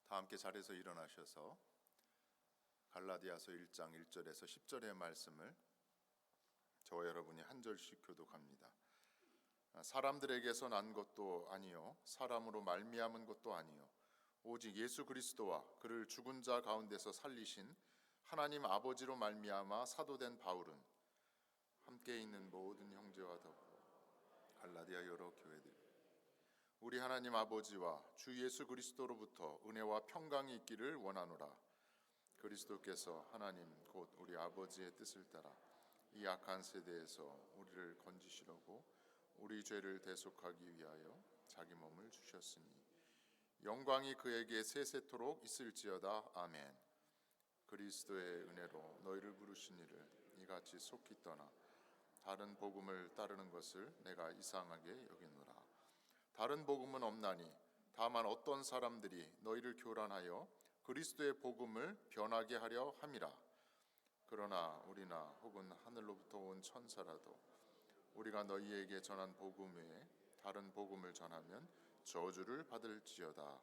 다 함께 자리에서 일어나셔서 갈라디아서 1장 1절에서 10절의 말씀을 저와 여러분이 한 절씩 교독합니다. 사람들에게서 난 것도 아니요 사람으로 말미암은 것도 아니요 오직 예수 그리스도와 그를 죽은 자 가운데서 살리신 하나님 아버지로 말미암아 사도된 바울은 함께 있는 모든 형제와 더불어 갈라디아 여러 교회들 우리 하나님 아버지와 주 예수 그리스도로부터 은혜와 평강이 있기를 원하노라. 그리스도께서 하나님 곧 우리 아버지의 뜻을 따라 이 악한 세대에서 우리를 건지시려고 우리 죄를 대속하기 위하여 자기 몸을 주셨으니 영광이 그에게 세세토록 있을지어다. 아멘. 그리스도의 은혜로 너희를 부르신 이를 이같이 속히 떠나 다른 복음을 따르는 것을 내가 이상하게 여기노라. 다른 복음은 없나니 다만 어떤 사람들이 너희를 교란하여 그리스도의 복음을 변하게 하려 함이라. 그러나 우리나 혹은 하늘로부터 온 천사라도 우리가 너희에게 전한 복음 외에 다른 복음을 전하면 저주를 받을지어다.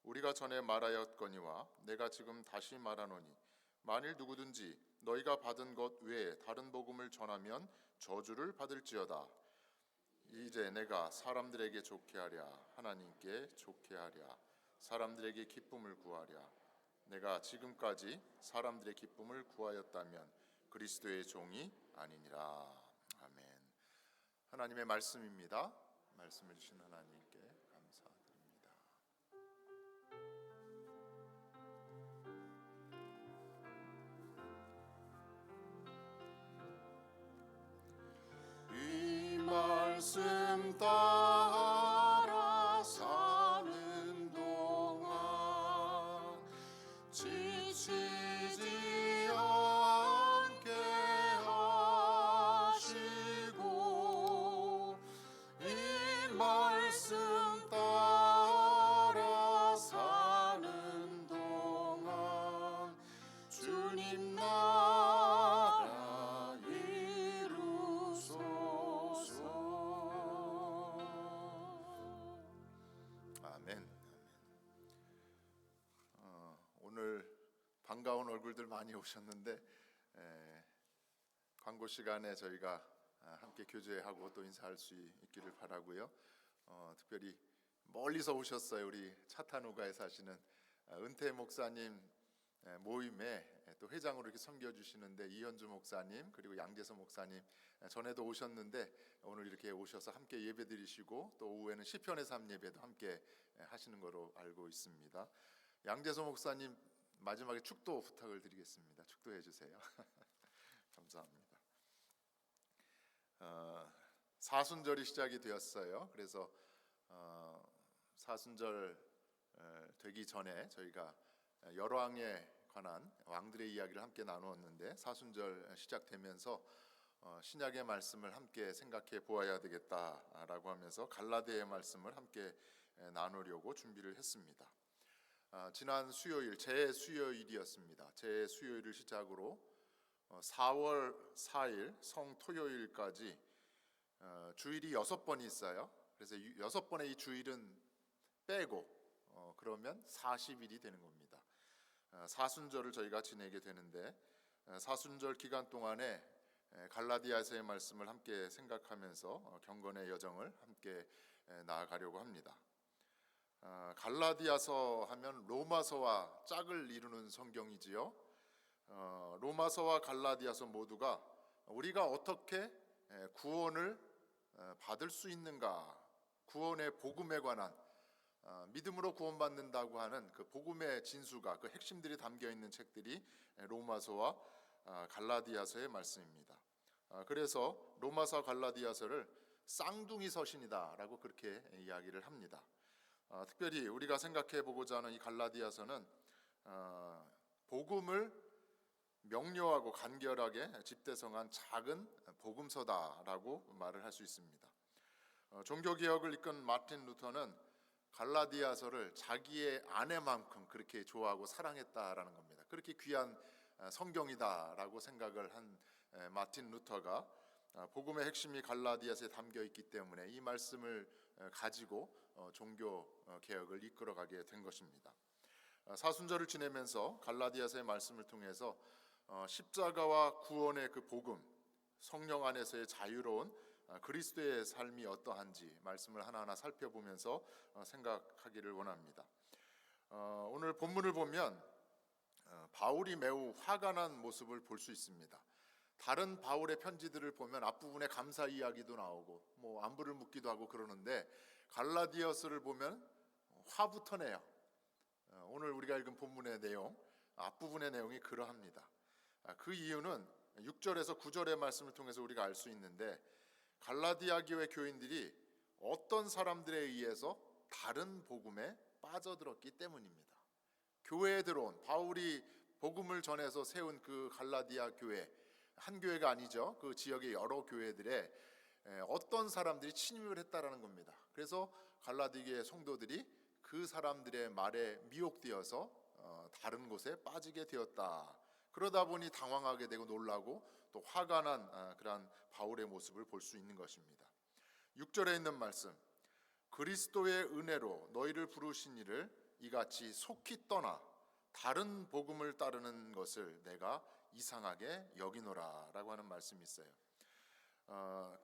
우리가 전에 말하였거니와 내가 지금 다시 말하노니 만일 누구든지 너희가 받은 것 외에 다른 복음을 전하면 저주를 받을지어다. 이제 내가 사람들에게 좋게 하랴 하나님께 좋게 하랴 사람들에게 기쁨을 구하랴 내가 지금까지 사람들의 기쁨을 구하였다면 그리스도의 종이 아니니라. 아멘. 하나님의 말씀입니다. 말씀을 주신 하나님께 감사드립니다. 이 말씀 따라 사는 동안 지치지 않게 하시고 이 말씀 따라 사는 동안 주님 나라 이루소서. 아멘. 오늘 반가운 얼굴들 많이 오셨는데 광고 시간에 저희가 함께 교제하고 또 인사할 수 있기를 바라고요. 특별히 멀리서 오셨어요. 우리 차타누가에 사시는 은퇴 목사님 모임에 또 회장으로 이렇게 섬겨주시는데 이현주 목사님 그리고 양재서 목사님 전에도 오셨는데 오늘 이렇게 오셔서 함께 예배드리시고 또 오후에는 시편의 삶 예배도 함께 하시는 거로 알고 있습니다. 양재서 목사님 마지막에 축도 부탁을 드리겠습니다. 축도해 주세요. 감사합니다. 사순절이 시작이 되었어요. 그래서 사순절 되기 전에 저희가 여러 왕에 관한 왕들의 이야기를 함께 나누었는데 사순절 시작되면서 신약의 말씀을 함께 생각해 보아야 되겠다라고 하면서 갈라디아의 말씀을 함께 나누려고 준비를 했습니다. 지난 수요일 제수요일이었습니다. 제수요일을 시작으로 4월 4일 성토요일까지 주일이 6번이 있어요. 그래서 6번의 이 주일은 빼고 그러면 40일이 되는 겁니다. 사순절을 저희가 지내게 되는데 사순절 기간 동안에 갈라디아서의 말씀을 함께 생각하면서 경건의 여정을 함께 나아가려고 합니다. 갈라디아서 하면 로마서와 짝을 이루는 성경이지요. 로마서와 갈라디아서 모두가 우리가 어떻게 구원을 받을 수 있는가, 구원의 복음에 관한 믿음으로 구원받는다고 하는 그 복음의 진수가 그 핵심들이 담겨 있는 책들이 로마서와 갈라디아서의 말씀입니다. 그래서 로마서 갈라디아서를 쌍둥이 서신이다라고 그렇게 이야기를 합니다. 특별히 우리가 생각해 보고자 하는 이 갈라디아서는 복음을 명료하고 간결하게 집대성한 작은 복음서다라고 말을 할 수 있습니다. 종교개혁을 이끈 마틴 루터는 갈라디아서를 자기의 아내만큼 그렇게 좋아하고 사랑했다라는 겁니다. 그렇게 귀한 성경이다라고 생각을 한 마틴 루터가 복음의 핵심이 갈라디아서에 담겨 있기 때문에 이 말씀을 가지고 종교 개혁을 이끌어가게 된 것입니다. 사순절을 지내면서 갈라디아서의 말씀을 통해서 십자가와 구원의 그 복음, 성령 안에서의 자유로운 그리스도의 삶이 어떠한지 말씀을 하나하나 살펴보면서 생각하기를 원합니다. 오늘 본문을 보면 바울이 매우 화가 난 모습을 볼 수 있습니다. 다른 바울의 편지들을 보면 앞부분에 감사 이야기도 나오고 뭐 안부를 묻기도 하고 그러는데 갈라디아서를 보면 화부터 내요. 오늘 우리가 읽은 본문의 내용, 앞부분의 내용이 그러합니다. 그 이유는 6절에서 9절의 말씀을 통해서 우리가 알 수 있는데 갈라디아 교회 교인들이 어떤 사람들에 의해서 다른 복음에 빠져들었기 때문입니다. 교회에 들어온 바울이 복음을 전해서 세운 그 갈라디아 교회, 한 교회가 아니죠. 그 지역의 여러 교회들에 어떤 사람들이 침입을 했다라는 겁니다. 그래서 갈라디아의 성도들이 그 사람들의 말에 미혹되어서 다른 곳에 빠지게 되었다. 그러다 보니 당황하게 되고 놀라고 또 화가 난 그러한 바울의 모습을 볼 수 있는 것입니다. 6절에 있는 말씀, 그리스도의 은혜로 너희를 부르신 이를 이같이 속히 떠나 다른 복음을 따르는 것을 내가 이상하게 여기노라 라고 하는 말씀이 있어요.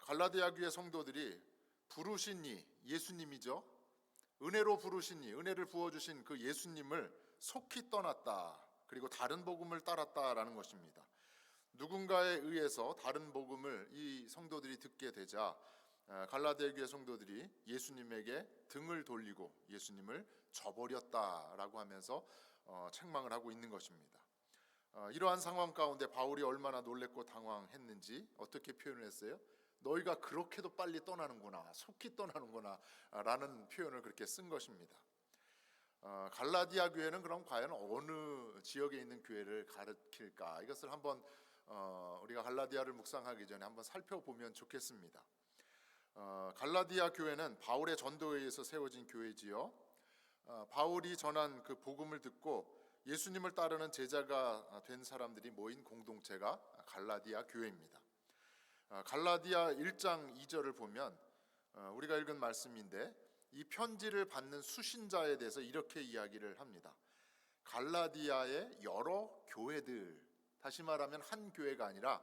갈라디아 교회 성도들이 부르신 이 예수님이죠. 은혜로 부르신 이 은혜를 부어주신 그 예수님을 속히 떠났다. 그리고 다른 복음을 따랐다라는 것입니다. 누군가에 의해서 다른 복음을 이 성도들이 듣게 되자 갈라디아 교회 성도들이 예수님에게 등을 돌리고 예수님을 저버렸다라고 하면서 책망을 하고 있는 것입니다. 이러한 상황 가운데 바울이 얼마나 놀랬고 당황했는지 어떻게 표현을 했어요? 너희가 그렇게도 빨리 떠나는구나, 속히 떠나는구나 라는 표현을 그렇게 쓴 것입니다. 갈라디아 교회는 그럼 과연 어느 지역에 있는 교회를 가리킬까? 이것을 한번 우리가 갈라디아를 묵상하기 전에 한번 살펴보면 좋겠습니다. 갈라디아 교회는 바울의 전도에 의해서 세워진 교회지요. 바울이 전한 그 복음을 듣고 예수님을 따르는 제자가 된 사람들이 모인 공동체가 갈라디아 교회입니다. 갈라디아 1장 2절을 보면 우리가 읽은 말씀인데 이 편지를 받는 수신자에 대해서 이렇게 이야기를 합니다. 갈라디아의 여러 교회들, 다시 말하면 한 교회가 아니라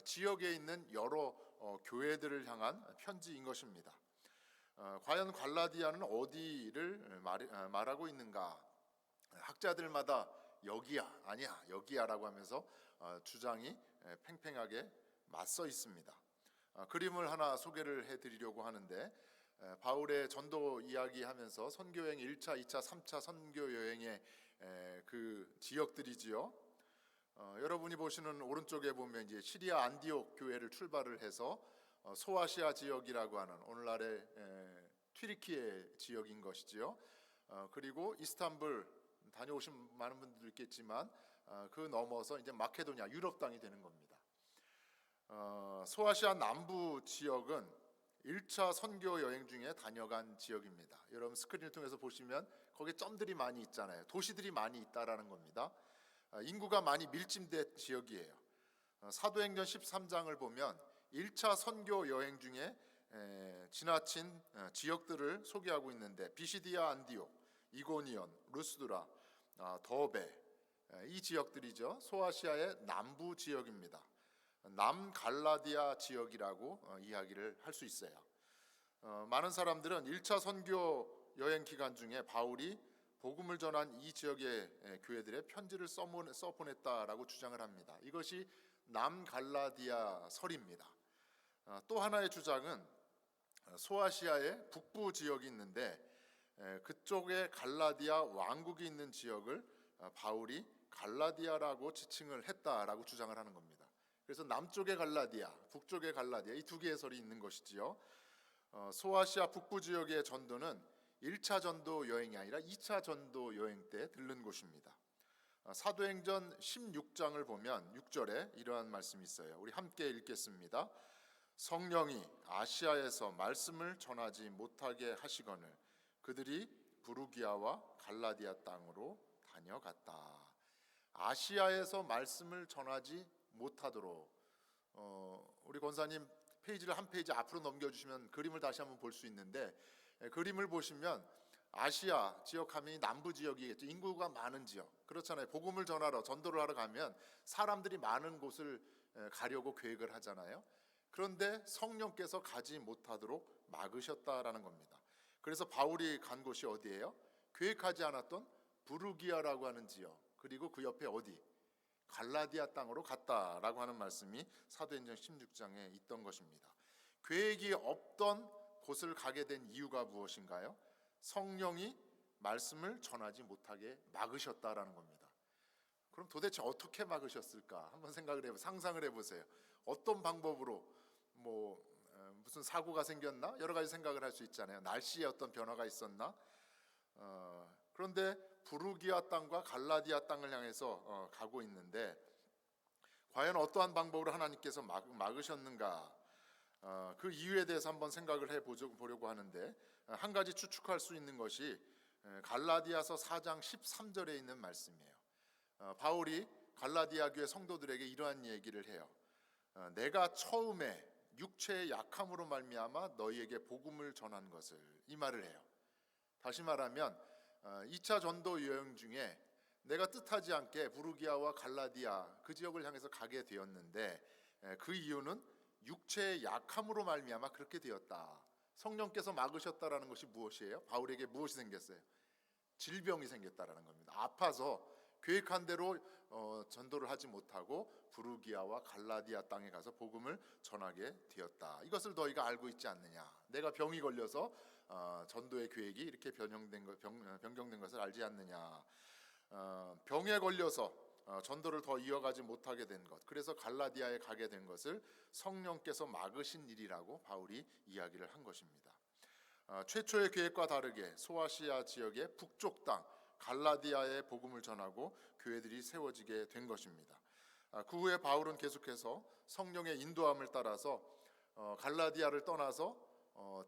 지역에 있는 여러 교회들을 향한 편지인 것입니다. 과연 갈라디아는 어디를 말하고 있는가? 학자들마다 여기야, 아니야, 여기야라고 하면서 주장이 팽팽하게 맞서 있습니다. 그림을 하나 소개를 해드리려고 하는데 바울의 전도 이야기하면서 선교여행 1차, 2차, 3차 선교 여행의 그 지역들이지요. 여러분이 보시는 오른쪽에 보면 이제 시리아 안디옥 교회를 출발을 해서 소아시아 지역이라고 하는 오늘날의 튀르키예 지역인 것이지요. 그리고 이스탄불 다녀오신 많은 분들도 있겠지만 그 넘어서 이제 마케도니아 유럽 땅이 되는 겁니다. 소아시아 남부 지역은 1차 선교 여행 중에 다녀간 지역입니다. 여러분 스크린을 통해서 보시면 거기에 점들이 많이 있잖아요. 도시들이 많이 있다라는 겁니다. 인구가 많이 밀집된 지역이에요. 사도행전 13장을 보면 1차 선교 여행 중에 지나친 지역들을 소개하고 있는데 비시디아 안디옥, 이고니온, 루스드라, 더베 이 지역들이죠. 소아시아의 남부 지역입니다. 남갈라디아 지역이라고 이야기를 할 수 있어요. 많은 사람들은 1차 선교 여행 기간 중에 바울이 복음을 전한 이 지역의 교회들의 편지를 써보냈다라고 주장을 합니다. 이것이 남갈라디아 설입니다. 또 하나의 주장은 소아시아의 북부 지역이 있는데 그쪽에 갈라디아 왕국이 있는 지역을 바울이 갈라디아라고 지칭을 했다라고 주장을 하는 겁니다. 그래서 남쪽의 갈라디아, 북쪽의 갈라디아 이 두 개의 설이 있는 것이지요. 소아시아 북부 지역의 전도는 1차 전도 여행이 아니라 2차 전도 여행 때 들른 곳입니다. 사도행전 16장을 보면 6절에 이러한 말씀이 있어요. 우리 함께 읽겠습니다. 성령이 아시아에서 말씀을 전하지 못하게 하시거늘 그들이 부르기아와 갈라디아 땅으로 다녀갔다. 아시아에서 말씀을 전하지 못하도록 우리 권사님 페이지를 한 페이지 앞으로 넘겨주시면 그림을 다시 한번 볼 수 있는데 그림을 보시면 아시아 지역하면 남부 지역이겠죠. 인구가 많은 지역. 그렇잖아요. 복음을 전하러 전도를 하러 가면 사람들이 많은 곳을 가려고 계획을 하잖아요. 그런데 성령께서 가지 못하도록 막으셨다라는 겁니다. 그래서 바울이 간 곳이 어디예요? 계획하지 않았던 부르기아라고 하는 지역, 그리고 그 옆에 어디? 갈라디아 땅으로 갔다라고 하는 말씀이 사도행전 16장에 있던 것입니다. 계획이 없던 곳을 가게 된 이유가 무엇인가요? 성령이 말씀을 전하지 못하게 막으셨다라는 겁니다. 그럼 도대체 어떻게 막으셨을까? 한번 상상을 해보세요. 어떤 방법으로 무슨 사고가 생겼나? 여러 가지 생각을 할 수 있잖아요. 날씨에 어떤 변화가 있었나? 그런데 부르기아 땅과 갈라디아 땅을 향해서 가고 있는데 과연 어떠한 방법으로 하나님께서 막으셨는가? 그 이유에 대해서 한번 생각을 해보려고 하는데 한 가지 추측할 수 있는 것이 갈라디아서 4장 13절에 있는 말씀이에요. 바울이 갈라디아 교회 성도들에게 이러한 얘기를 해요. 내가 처음에 육체의 약함으로 말미암아 너희에게 복음을 전한 것을, 이 말을 해요. 다시 말하면 2차 전도 여행 중에 내가 뜻하지 않게 부르기아와 갈라디아 그 지역을 향해서 가게 되었는데 그 이유는 육체의 약함으로 말미암아 그렇게 되었다. 성령께서 막으셨다라는 것이 무엇이에요? 바울에게 무엇이 생겼어요? 질병이 생겼다라는 겁니다. 아파서 계획한 대로 전도를 하지 못하고 부르기아와 갈라디아 땅에 가서 복음을 전하게 되었다. 이것을 너희가 알고 있지 않느냐? 내가 병이 걸려서 전도의 계획이 이렇게 변경된 것을 알지 않느냐? 병에 걸려서 전도를 더 이어가지 못하게 된 것, 그래서 갈라디아에 가게 된 것을 성령께서 막으신 일이라고 바울이 이야기를 한 것입니다. 최초의 계획과 다르게 소아시아 지역의 북쪽 땅 갈라디아에 복음을 전하고 교회들이 세워지게 된 것입니다. 그 후에 바울은 계속해서 성령의 인도함을 따라서 갈라디아를 떠나서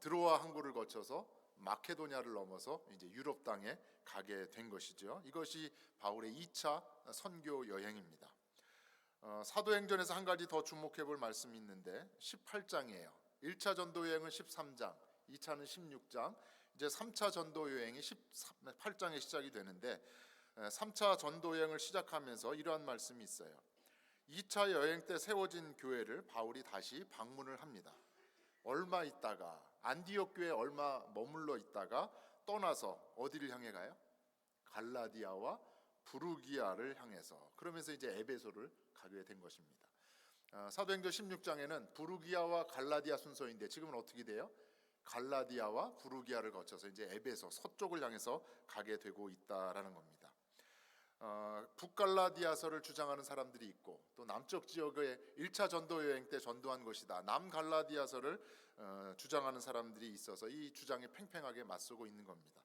드로아 항구를 거쳐서 마케도냐를 넘어서 이제 유럽 땅에 가게 된 것이죠. 이것이 바울의 2차 선교 여행입니다. 사도행전에서 한 가지 더 주목해 볼 말씀이 있는데 18장이에요. 1차 전도 여행은 13장, 2차는 16장, 이제 3차 전도 여행이 18장에 시작이 되는데 3차 전도 여행을 시작하면서 이러한 말씀이 있어요. 2차 여행 때 세워진 교회를 바울이 다시 방문을 합니다. 얼마 있다가 안디옥 교회에 얼마 머물러 있다가 떠나서 어디를 향해 가요? 갈라디아와 부르기아를 향해서, 그러면서 이제 에베소를 가게 된 것입니다. 사도행전 16장에는 부르기아와 갈라디아 순서인데 지금은 어떻게 돼요? 갈라디아와 부르기아를 거쳐서 이제 에베소 서쪽을 향해서 가게 되고 있다라는 겁니다. 북갈라디아서를 주장하는 사람들이 있고 또 남쪽 지역의 1차 전도 여행 때 전도한 것이다, 남갈라디아서를 주장하는 사람들이 있어서 이 주장에 팽팽하게 맞서고 있는 겁니다.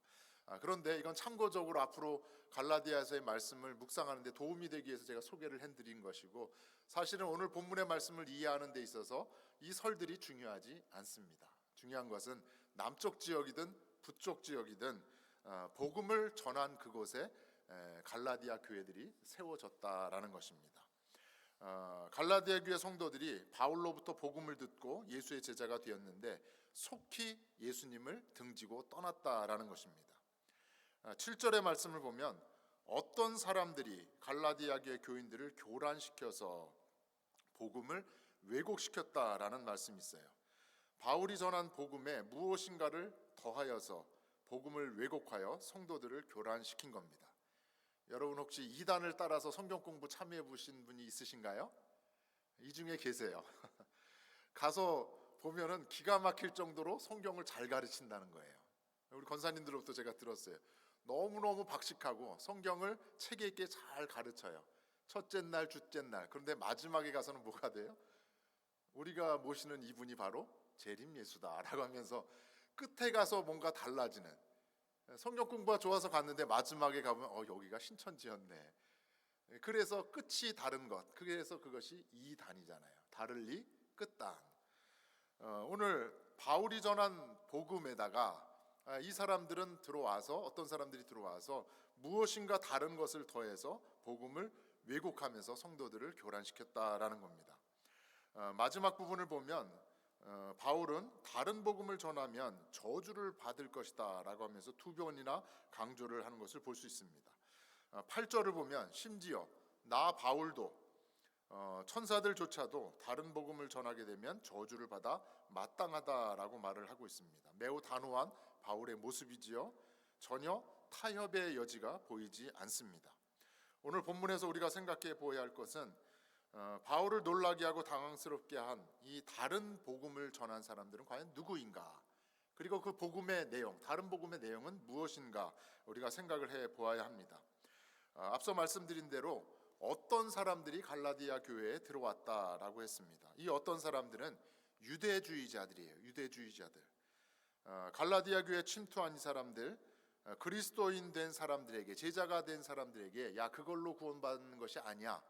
그런데 이건 참고적으로 앞으로 갈라디아서의 말씀을 묵상하는 데 도움이 되기 위해서 제가 소개를 해드린 것이고, 사실은 오늘 본문의 말씀을 이해하는 데 있어서 이 설들이 중요하지 않습니다. 중요한 것은 남쪽 지역이든 북쪽 지역이든 복음을 전한 그곳에 갈라디아 교회들이 세워졌다라는 것입니다. 갈라디아 교회 성도들이 바울로부터 복음을 듣고 예수의 제자가 되었는데 속히 예수님을 등지고 떠났다라는 것입니다. 7절의 말씀을 보면 어떤 사람들이 갈라디아 교회 교인들을 교란시켜서 복음을 왜곡시켰다라는 말씀이 있어요. 바울이 전한 복음에 무엇인가를 더하여서 복음을 왜곡하여 성도들을 교란시킨 겁니다. 여러분 혹시 이단을 따라서 성경 공부 참여해 보신 분이 있으신가요? 이 중에 계세요. 가서 보면은 기가 막힐 정도로 성경을 잘 가르친다는 거예요. 우리 권사님들로부터 제가 들었어요. 너무너무 박식하고 성경을 체계 있게 잘 가르쳐요. 첫째 날, 둘째 날. 그런데 마지막에 가서는 뭐가 돼요? 우리가 모시는 이분이 바로 재림 예수다라고 하면서 끝에 가서 뭔가 달라지는, 성경 공부가 좋아서 갔는데 마지막에 가면 여기가 신천지였네. 그래서 끝이 다른 것, 그래서 그것이 이단이잖아요. 다를리 끝단. 오늘 바울이 전한 복음에다가 이 사람들은 들어와서, 어떤 사람들이 들어와서 무엇인가 다른 것을 더해서 복음을 왜곡하면서 성도들을 교란시켰다라는 겁니다. 마지막 부분을 보면 바울은 다른 복음을 전하면 저주를 받을 것이다 라고 하면서 두 번이나 강조를 하는 것을 볼 수 있습니다. 8절을 보면 심지어 나 바울도 천사들조차도 다른 복음을 전하게 되면 저주를 받아 마땅하다라고 말을 하고 있습니다. 매우 단호한 바울의 모습이지요. 전혀 타협의 여지가 보이지 않습니다. 오늘 본문에서 우리가 생각해 보아야 할 것은 바울을 놀라게 하고 당황스럽게 한 이 다른 복음을 전한 사람들은 과연 누구인가? 그리고 그 복음의 내용, 다른 복음의 내용은 무엇인가? 우리가 생각을 해 보아야 합니다. 앞서 말씀드린 대로 어떤 사람들이 갈라디아 교회에 들어왔다라고 했습니다. 이 어떤 사람들은 유대주의자들이에요. 유대주의자들. 갈라디아 교회에 침투한 이 사람들, 그리스도인 된 사람들에게, 제자가 된 사람들에게 야 그걸로 구원받는 것이 아니야.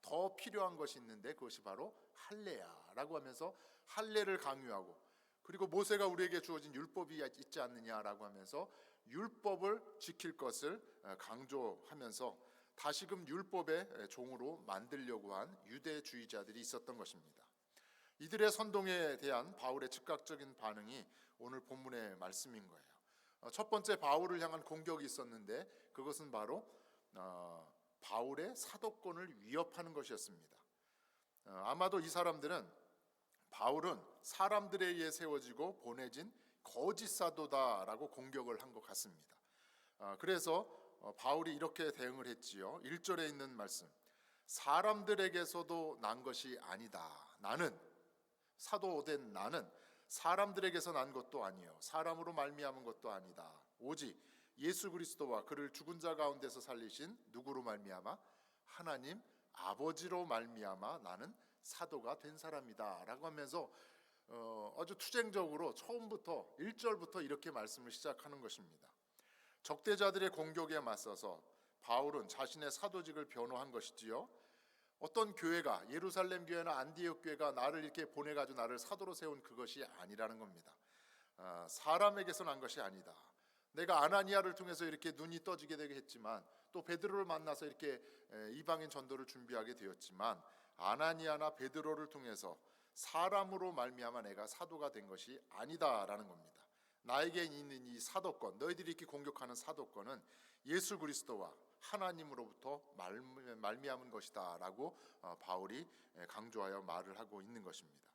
더 필요한 것이 있는데 그것이 바로 할례야라고 하면서 할례를 강요하고, 그리고 모세가 우리에게 주어진 율법이 있지 않느냐라고 하면서 율법을 지킬 것을 강조하면서 다시금 율법의 종으로 만들려고 한 유대주의자들이 있었던 것입니다. 이들의 선동에 대한 바울의 즉각적인 반응이 오늘 본문의 말씀인 거예요. 첫 번째 바울을 향한 공격이 있었는데 그것은 바로 바울의 사도권을 위협하는 것이었습니다. 아마도 이 사람들은 바울은 사람들에 의해 세워지고 보내진 거짓 사도다라고 공격을 한 것 같습니다. 그래서 바울이 이렇게 대응을 했지요. 1절에 있는 말씀, 사람들에게서도 난 것이 아니다. 나는 사도된 나는 사람들에게서 난 것도 아니요 사람으로 말미암은 것도 아니다. 오직 예수 그리스도와 그를 죽은 자 가운데서 살리신 누구로 말미암아? 하나님 아버지로 말미암아 나는 사도가 된 사람이다 라고 하면서 아주 투쟁적으로 처음부터 1절부터 이렇게 말씀을 시작하는 것입니다. 적대자들의 공격에 맞서서 바울은 자신의 사도직을 변호한 것이지요. 어떤 교회가, 예루살렘 교회나 안디옥 교회가 나를 이렇게 보내가지고 나를 사도로 세운 그것이 아니라는 겁니다. 사람에게서 난 것이 아니다. 내가 아나니아를 통해서 이렇게 눈이 떠지게 되게 했지만, 또 베드로를 만나서 이렇게 이방인 전도를 준비하게 되었지만, 아나니아나 베드로를 통해서 사람으로 말미암아 내가 사도가 된 것이 아니다라는 겁니다. 나에게 있는 이 사도권, 너희들이 이렇게 공격하는 사도권은 예수 그리스도와 하나님으로부터 말미암은 것이다라고 바울이 강조하여 말을 하고 있는 것입니다.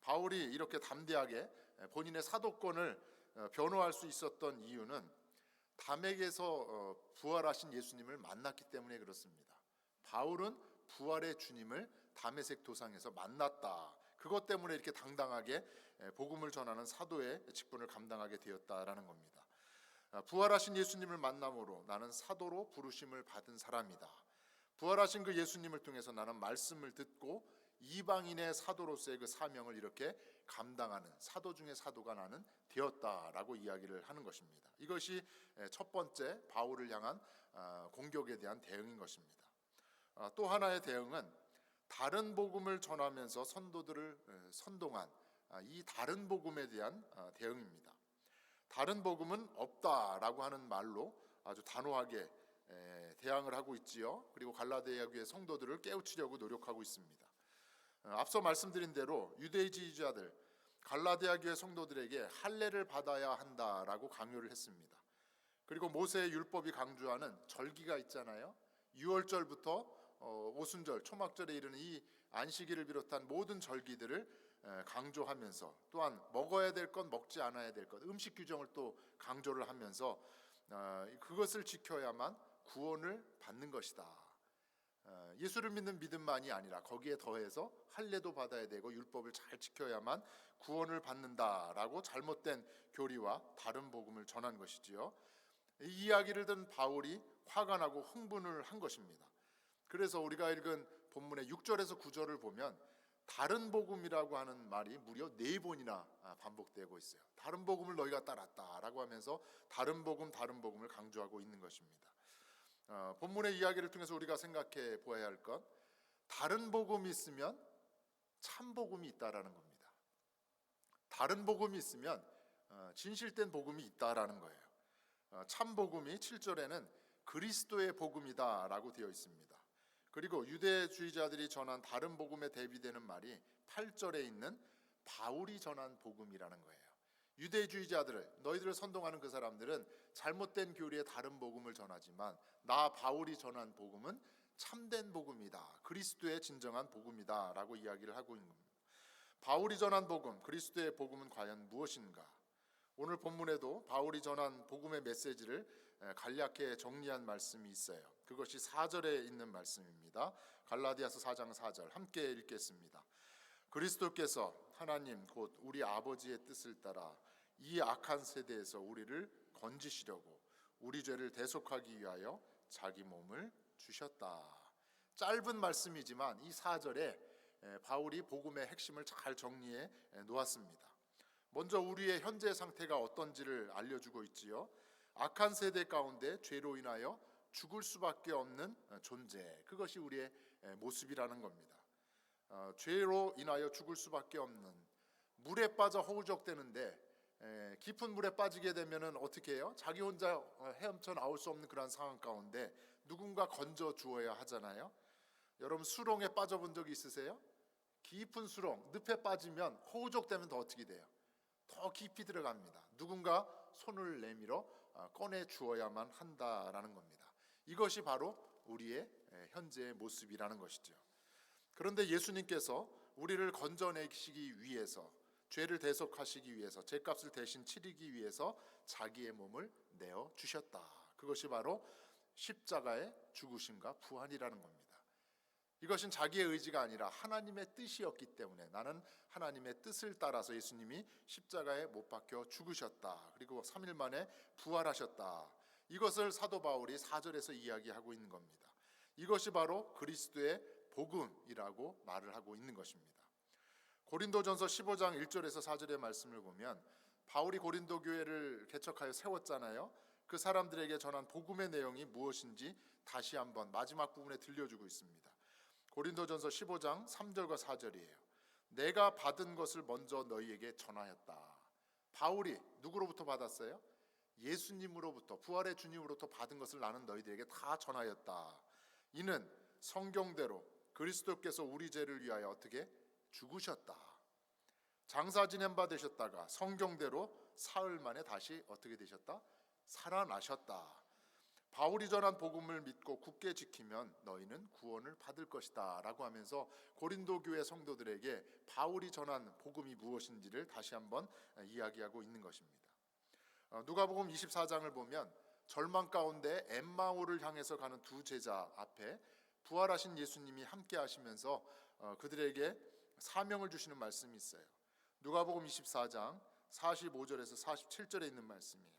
바울이 이렇게 담대하게 본인의 사도권을 변호할 수 있었던 이유는 담에게서 부활하신 예수님을 만났기 때문에 그렇습니다. 바울은 부활의 주님을 다메섹 도상에서 만났다. 그것 때문에 이렇게 당당하게 복음을 전하는 사도의 직분을 감당하게 되었다라는 겁니다. 부활하신 예수님을 만남으로 나는 사도로 부르심을 받은 사람이다. 부활하신 그 예수님을 통해서 나는 말씀을 듣고 이방인의 사도로서의 그 사명을 이렇게 감당하는 사도 중에 사도가 나는 되었다라고 이야기를 하는 것입니다. 이것이 첫 번째 바울을 향한 공격에 대한 대응인 것입니다. 또 하나의 대응은 다른 복음을 전하면서 선도들을 선동한 이 다른 복음에 대한 대응입니다. 다른 복음은 없다라고 하는 말로 아주 단호하게 대항을 하고 있지요. 그리고 갈라디아 교회 성도들을 깨우치려고 노력하고 있습니다. 앞서 말씀드린 대로 유대주의자들 갈라디아 교회 성도들에게 할례를 받아야 한다라고 강요를 했습니다. 그리고 모세의 율법이 강조하는 절기가 있잖아요. 유월절부터 오순절, 초막절에 이르는 이 안식일을 비롯한 모든 절기들을 강조하면서 또한 먹어야 될 것, 먹지 않아야 될 것, 음식 규정을 또 강조를 하면서 그것을 지켜야만 구원을 받는 것이다. 예수를 믿는 믿음만이 아니라 거기에 더해서 할례도 받아야 되고 율법을 잘 지켜야만 구원을 받는다라고 잘못된 교리와 다른 복음을 전한 것이지요. 이 이야기를 든 바울이 화가 나고 흥분을 한 것입니다. 그래서 우리가 읽은 본문의 6절에서 9절을 보면 다른 복음이라고 하는 말이 무려 4번이나 반복되고 있어요. 다른 복음을 너희가 따랐다라고 하면서 다른 복음을 강조하고 있는 것입니다. 본문의 이야기를 통해서 우리가 생각해 보아야 할 것, 다른 복음이 있으면 참 복음이 있다라는 겁니다. 다른 복음이 있으면 진실된 복음이 있다라는 거예요. 참 복음이 7절에는 그리스도의 복음이다라고 되어 있습니다. 그리고 유대주의자들이 전한 다른 복음에 대비되는 말이 8절에 있는 바울이 전한 복음이라는 거예요. 유대주의자들을, 너희들을 선동하는 그 사람들은 잘못된 교리의 다른 복음을 전하지만 나 바울이 전한 복음은 참된 복음이다, 그리스도의 진정한 복음이다 라고 이야기를 하고 있는 겁니다. 바울이 전한 복음, 그리스도의 복음은 과연 무엇인가? 오늘 본문에도 바울이 전한 복음의 메시지를 간략히 정리한 말씀이 있어요. 그것이 4절에 있는 말씀입니다. 갈라디아서 4장 4절 함께 읽겠습니다. 그리스도께서 하나님 곧 우리 아버지의 뜻을 따라 이 악한 세대에서 우리를 건지시려고 우리 죄를 대속하기 위하여 자기 몸을 주셨다. 짧은 말씀이지만 이 4절에 바울이 복음의 핵심을 잘 정리해 놓았습니다. 먼저 우리의 현재 상태가 어떤지를 알려주고 있지요. 악한 세대 가운데 죄로 인하여 죽을 수밖에 없는 존재, 그것이 우리의 모습이라는 겁니다. 죄로 인하여 죽을 수밖에 없는, 물에 빠져 허우적대는데 깊은 물에 빠지게 되면은 어떻게 해요? 자기 혼자 헤엄쳐 나올 수 없는 그런 상황 가운데 누군가 건져 주어야 하잖아요. 여러분 수렁에 빠져본 적이 있으세요? 깊은 수렁, 늪에 빠지면 허우적대면 더 어떻게 돼요? 더 깊이 들어갑니다. 누군가 손을 내밀어 꺼내 주어야만 한다라는 겁니다. 이것이 바로 우리의 현재의 모습이라는 것이죠. 그런데 예수님께서 우리를 건져내시기 위해서, 죄를 대속하시기 위해서, 죄값을 대신 치르기 위해서 자기의 몸을 내어 주셨다. 그것이 바로 십자가의 죽으심과 부활이라는 겁니다. 이것은 자기의 의지가 아니라 하나님의 뜻이었기 때문에 나는 하나님의 뜻을 따라서 예수님이 십자가에 못 박혀 죽으셨다. 그리고 3일 만에 부활하셨다. 이것을 사도 바울이 4절에서 이야기하고 있는 겁니다. 이것이 바로 그리스도의 복음이라고 말을 하고 있는 것입니다. 고린도전서 15장 1절에서 4절의 말씀을 보면 바울이 고린도 교회를 개척하여 세웠잖아요. 그 사람들에게 전한 복음의 내용이 무엇인지 다시 한번 마지막 부분에 들려주고 있습니다. 고린도전서 15장 3절과 4절이에요. 내가 받은 것을 먼저 너희에게 전하였다. 바울이 누구로부터 받았어요? 예수님으로부터, 부활의 주님으로부터 받은 것을 나는 너희들에게 다 전하였다. 이는 성경대로 그리스도께서 우리 죄를 위하여 어떻게 죽으셨다. 장사 지낸 바 되셨다가 성경대로 사흘 만에 다시 어떻게 되셨다? 살아나셨다. 바울이 전한 복음을 믿고 굳게 지키면 너희는 구원을 받을 것이다 라고 하면서 고린도 교회 성도들에게 바울이 전한 복음이 무엇인지를 다시 한번 이야기하고 있는 것입니다. 누가복음 24장을 보면 절망 가운데 엠마오를 향해서 가는 두 제자 앞에 부활하신 예수님이 함께 하시면서 그들에게 사명을 주시는 말씀이 있어요. 누가복음 24장 45절에서 47절에 있는 말씀이에요.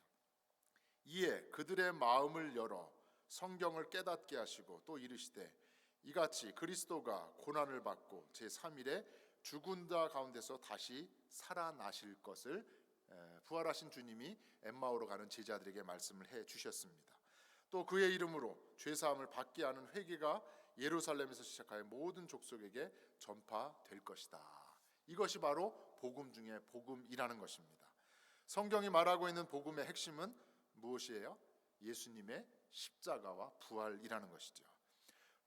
이에 그들의 마음을 열어 성경을 깨닫게 하시고 또 이르시되 이같이 그리스도가 고난을 받고 제3일에 죽은 자 가운데서 다시 살아나실 것을 부활하신 주님이 엠마오로 가는 제자들에게 말씀을 해 주셨습니다. 또 그의 이름으로 죄사함을 받게 하는 회개가 예루살렘에서 시작하여 모든 족속에게 전파될 것이다. 이것이 바로 복음 중에 복음이라는 것입니다. 성경이 말하고 있는 복음의 핵심은 무엇이에요? 예수님의 십자가와 부활이라는 것이죠.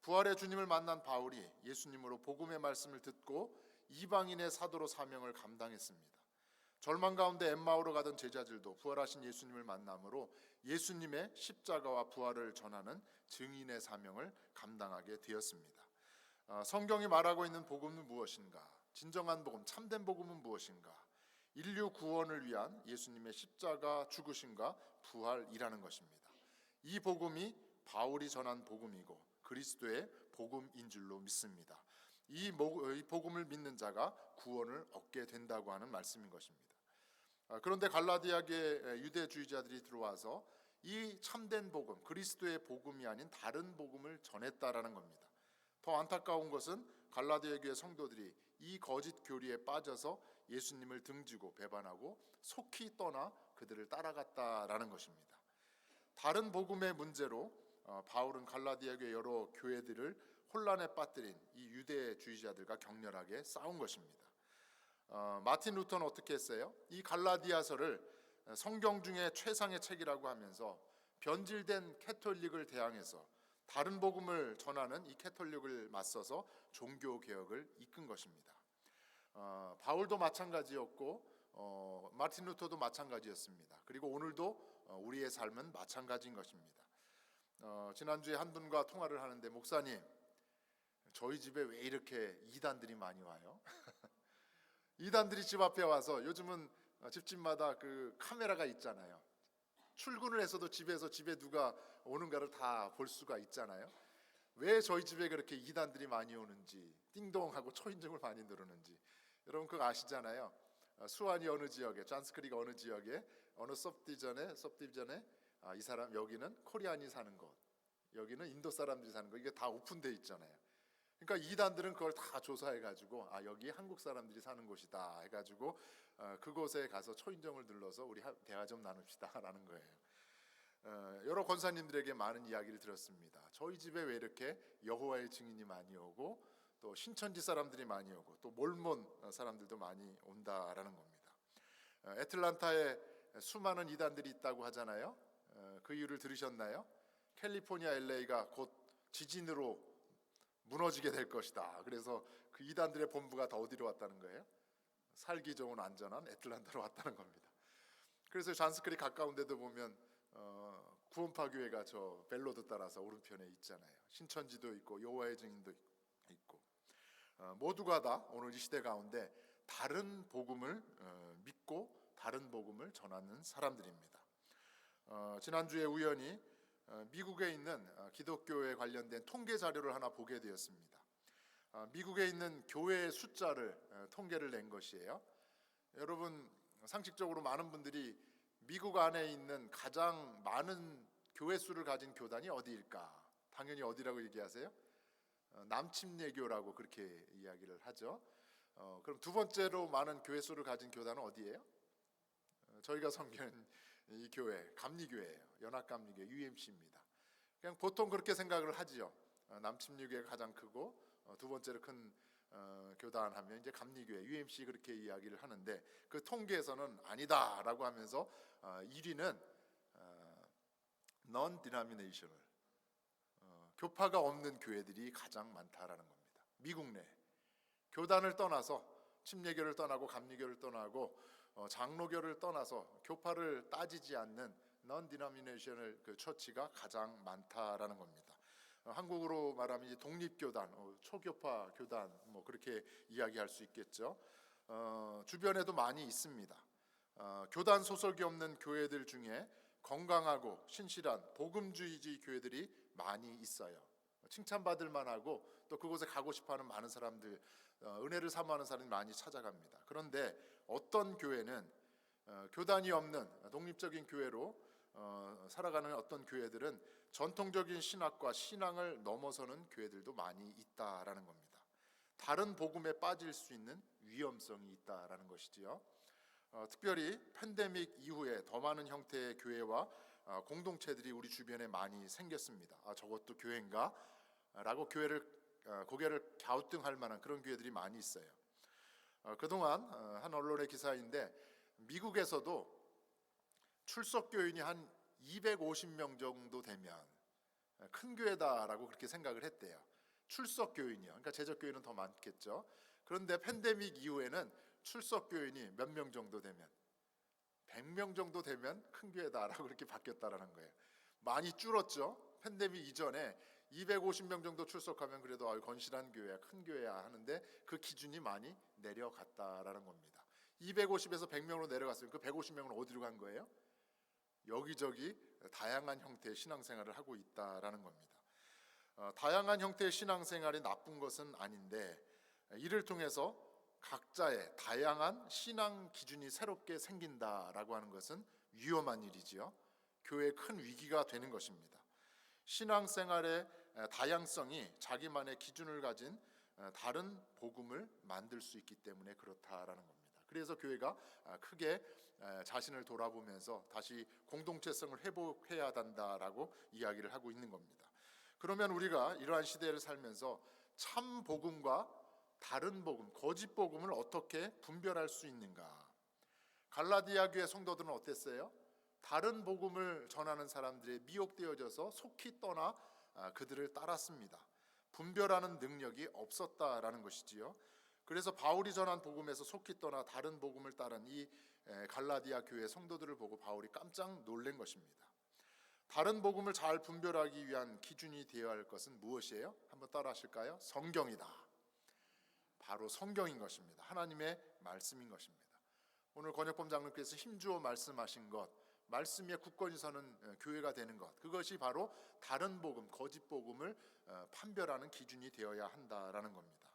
부활의 주님을 만난 바울이 예수님으로 복음의 말씀을 듣고 이방인의 사도로 사명을 감당했습니다. 절망 가운데 엠마오로 가던 제자들도 부활하신 예수님을 만남으로 예수님의 십자가와 부활을 전하는 증인의 사명을 감당하게 되었습니다. 성경이 말하고 있는 복음은 무엇인가? 진정한 복음, 참된 복음은 무엇인가? 인류 구원을 위한 예수님의 십자가 죽으심과 부활이라는 것입니다. 이 복음이 바울이 전한 복음이고 그리스도의 복음인 줄로 믿습니다. 이 복음을 믿는 자가 구원을 얻게 된다고 하는 말씀인 것입니다. 그런데 갈라디아계 유대주의자들이 들어와서 이 참된 복음, 그리스도의 복음이 아닌 다른 복음을 전했다라는 겁니다. 더 안타까운 것은 갈라디아 교회 성도들이 이 거짓 교리에 빠져서 예수님을 등지고 배반하고 속히 떠나 그들을 따라갔다라는 것입니다. 다른 복음의 문제로 바울은 갈라디아 교회 여러 교회들을 혼란에 빠뜨린 이 유대주의자들과 격렬하게 싸운 것입니다. 마틴 루터는 어떻게 했어요? 이 갈라디아서를 성경 중에 최상의 책이라고 하면서 변질된 캐톨릭을 대항해서 다른 복음을 전하는 이 캐톨릭을 맞서서 종교 개혁을 이끈 것입니다. 바울도 마찬가지였고 마틴 루터도 마찬가지였습니다. 그리고 오늘도 우리의 삶은 마찬가지인 것입니다. 지난주에 한 분과 통화를 하는데, 목사님, 저희 집에 왜 이렇게 이단들이 많이 와요? 이단들이 집 앞에 와서, 요즘은 집집마다 그 카메라가 있잖아요. 출근을 해서도 집에 누가 오는가를 다 볼 수가 있잖아요. 왜 저희 집에 그렇게 이단들이 많이 오는지, 띵동하고 초인종을 많이 누르는지 여러분 그거 아시잖아요. 수완이 어느 지역에, 잔스크리가 어느 지역에, 어느 서브디비전에 이 사람, 여기는 코리안이 사는 곳, 여기는 인도 사람들이 사는 곳, 이게 다 오픈돼 있잖아요. 그러니까 이단들은 그걸 다 조사해가지고 여기 한국 사람들이 사는 곳이다 해가지고 그곳에 가서 초인종을 눌러서 우리 대화 좀 나눕시다라는 거예요. 여러 권사님들에게 많은 이야기를 들었습니다. 저희 집에 왜 이렇게 여호와의 증인이 많이 오고 또 신천지 사람들이 많이 오고 또 몰몬 사람들도 많이 온다라는 겁니다. 애틀란타에 수많은 이단들이 있다고 하잖아요. 그 이유를 들으셨나요? 캘리포니아 LA가 곧 지진으로 무너지게 될 것이다. 그래서 그 이단들의 본부가 다 어디로 왔다는 거예요? 살기 좋은 안전한 애틀란타로 왔다는 겁니다. 그래서 잔스크리 가까운 데도 보면 구원파 교회가 저 벨로드 따라서 오른편에 있잖아요. 신천지도 있고 여호와의 증인도 있고, 모두가 다 오늘 이 시대 가운데 다른 복음을 믿고 다른 복음을 전하는 사람들입니다. 지난주에 우연히 미국에 있는 기독교에 관련된 통계 자료를 하나 보게 되었습니다. 미국에 있는 교회의 숫자를 통계를 낸 것이에요. 여러분, 상식적으로 많은 분들이 미국 안에 있는 가장 많은 교회 수를 가진 교단이 어디일까? 당연히 어디라고 얘기하세요? 남침례교라고 그렇게 이야기를 하죠. 그럼 두 번째로 많은 교회 수를 가진 교단은 어디예요? 저희가 섬기는 이 교회, 감리교회예요. 연합감리교회 UMC입니다. 그냥 보통 그렇게 생각을 하지요. 남침례교회가 가장 크고 두 번째로 큰 교단 하면 이제 감리교회 UMC 그렇게 이야기를 하는데, 그 통계에서는 아니다라고 하면서 1위는 non-denominational, 교파가 없는 교회들이 가장 많다라는 겁니다. 미국 내 교단을 떠나서, 침례교를 떠나고 감리교를 떠나고 장로교를 떠나서 교파를 따지지 않는 non-denominational 그 처치가 가장 많다라는 겁니다. 한국으로 말하면 이제 독립교단, 초교파 교단 뭐 그렇게 이야기할 수 있겠죠. 주변에도 많이 있습니다. 교단 소속이 없는 교회들 중에 건강하고 신실한 복음주의지 교회들이 많이 있어요. 칭찬받을 만하고 또 그곳에 가고 싶어하는 많은 사람들, 은혜를 사모하는 사람이 많이 찾아갑니다. 그런데 어떤 교회는 교단이 없는 독립적인 교회로 살아가는 어떤 교회들은 전통적인 신학과 신앙을 넘어서는 교회들도 많이 있다라는 겁니다. 다른 복음에 빠질 수 있는 위험성이 있다라는 것이지요. 특별히 팬데믹 이후에 더 많은 형태의 교회와 공동체들이 우리 주변에 많이 생겼습니다. 저것도 교회인가? 라고 고개를 갸우뚱할 만한 그런 교회들이 많이 있어요. 그동안 한 언론의 기사인데, 미국에서도 출석교인이 한 250명 정도 되면 큰 교회다라고 그렇게 생각을 했대요. 출석교인이요. 그러니까 제적교인은 더 많겠죠. 그런데 팬데믹 이후에는 출석교인이 몇 명 정도 되면, 100명 정도 되면 큰 교회다라고 그렇게 바뀌었다라는 거예요. 많이 줄었죠. 팬데믹 이전에 250명 정도 출석하면 그래도 건실한 교회야, 큰 교회야 하는데 그 기준이 많이 내려갔다라는 겁니다. 250에서 100명으로 내려갔으면 그 150명은 어디로 간 거예요? 여기저기 다양한 형태의 신앙생활을 하고 있다라는 겁니다. 다양한 형태의 신앙생활이 나쁜 것은 아닌데, 이를 통해서 각자의 다양한 신앙 기준이 새롭게 생긴다라고 하는 것은 위험한 일이지요. 교회의 큰 위기가 되는 것입니다. 신앙생활의 다양성이 자기만의 기준을 가진 다른 복음을 만들 수 있기 때문에 그렇다라는 겁니다. 그래서 교회가 크게 자신을 돌아보면서 다시 공동체성을 회복해야 한다라고 이야기를 하고 있는 겁니다. 그러면 우리가 이러한 시대를 살면서 참 복음과 다른 복음, 거짓 복음을 어떻게 분별할 수 있는가? 갈라디아 교회 성도들은 어땠어요? 다른 복음을 전하는 사람들에 미혹되어져서 속히 떠나 그들을 따랐습니다. 분별하는 능력이 없었다라는 것이지요. 그래서 바울이 전한 복음에서 속히 떠나 다른 복음을 따른 이 갈라디아 교회 성도들을 보고 바울이 깜짝 놀란 것입니다. 다른 복음을 잘 분별하기 위한 기준이 되어야 할 것은 무엇이에요? 한번 따라 하실까요? 성경이다. 바로 성경인 것입니다. 하나님의 말씀인 것입니다. 오늘 권혁범 장로께서 힘주어 말씀하신 것, 말씀 위에 굳건히 서는 교회가 되는 것, 그것이 바로 다른 복음, 거짓 복음을 판별하는 기준이 되어야 한다라는 겁니다.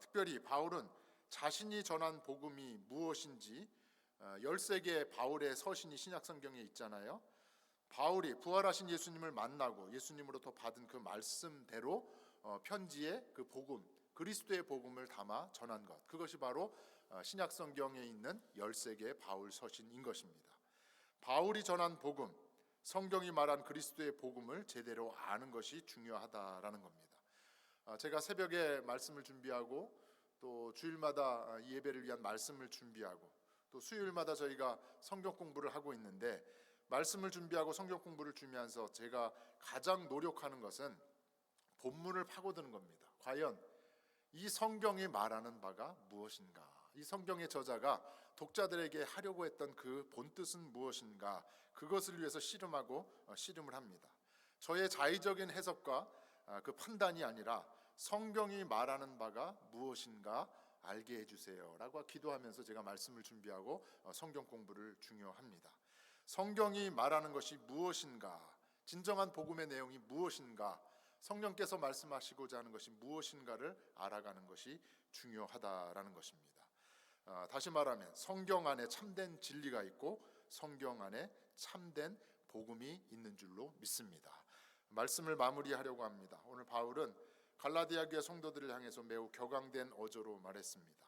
특별히 바울은 자신이 전한 복음이 무엇인지 13개의 바울의 서신이 신약성경에 있잖아요. 바울이 부활하신 예수님을 만나고 예수님으로부터 받은 그 말씀대로 편지에 그 복음, 그리스도의 복음을 담아 전한 것, 그것이 바로 신약성경에 있는 13개의 바울 서신인 것입니다. 바울이 전한 복음, 성경이 말한 그리스도의 복음을 제대로 아는 것이 중요하다라는 겁니다. 제가 새벽에 말씀을 준비하고 또 주일마다 예배를 위한 말씀을 준비하고 또 수요일마다 저희가 성경 공부를 하고 있는데, 말씀을 준비하고 성경 공부를 준비하면서 제가 가장 노력하는 것은 본문을 파고드는 겁니다. 과연 이 성경이 말하는 바가 무엇인가? 이 성경의 저자가 독자들에게 하려고 했던 그 본뜻은 무엇인가? 그것을 위해서 씨름을 합니다. 저의 자의적인 해석과 그 판단이 아니라 성경이 말하는 바가 무엇인가 알게 해주세요 라고 기도하면서 제가 말씀을 준비하고 성경 공부를 중요합니다. 성경이 말하는 것이 무엇인가, 진정한 복음의 내용이 무엇인가, 성령께서 말씀하시고자 하는 것이 무엇인가를 알아가는 것이 중요하다라는 것입니다. 다시 말하면 성경 안에 참된 진리가 있고 성경 안에 참된 복음이 있는 줄로 믿습니다. 말씀을 마무리하려고 합니다. 오늘 바울은 갈라디아 교회 성도들을 향해서 매우 격앙된 어조로 말했습니다.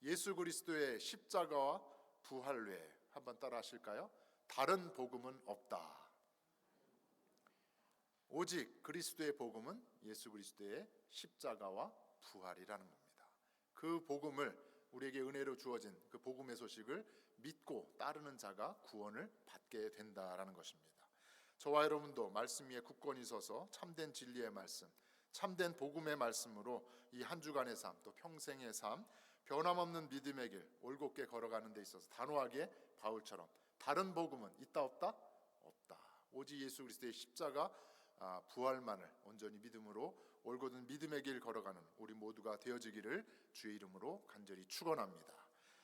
예수 그리스도의 십자가와 부활 외에, 한번 따라 하실까요? 다른 복음은 없다. 오직 그리스도의 복음은 예수 그리스도의 십자가와 부활이라는 겁니다. 그 복음을, 우리에게 은혜로 주어진 그 복음의 소식을 믿고 따르는 자가 구원을 받게 된다라는 것입니다. 저와 여러분도 말씀 위에 굳건히 서서 참된 진리의 말씀, 참된 복음의 말씀으로 이 한 주간의 삶, 또 평생의 삶, 변함없는 믿음의 길 올곧게 걸어가는 데 있어서 단호하게 바울처럼 다른 복음은 있다 없다? 없다. 오직 예수 그리스도의 십자가 부활만을 온전히 믿음으로 올곧은 믿음의 길 걸어가는 우리 모두가 되어지기를 주의 이름으로 간절히 축원합니다.